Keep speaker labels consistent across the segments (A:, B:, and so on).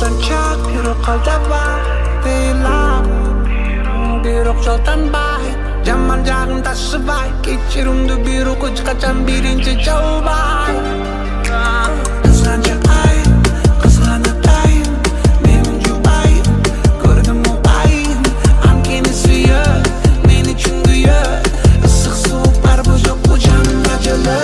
A: Sanchak birok kaldaba Değilam Birok joldan baik Zaman jarım taşı baik Geçirimde birok uç kaçan birinci jauh baik Kıskanacak ay Kıskanatayım Menuju ay Gördüm o ayın Ankeni suyur Meni çüngüyor Isık soğuk var bu yok bu canım acılı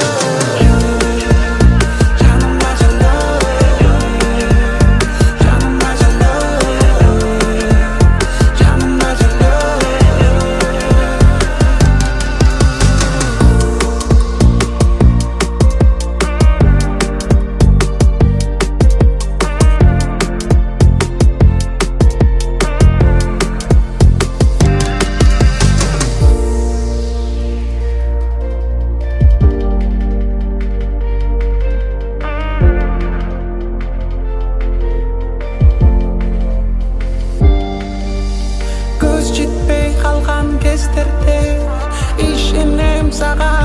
A: Kestirdi İşinem sağa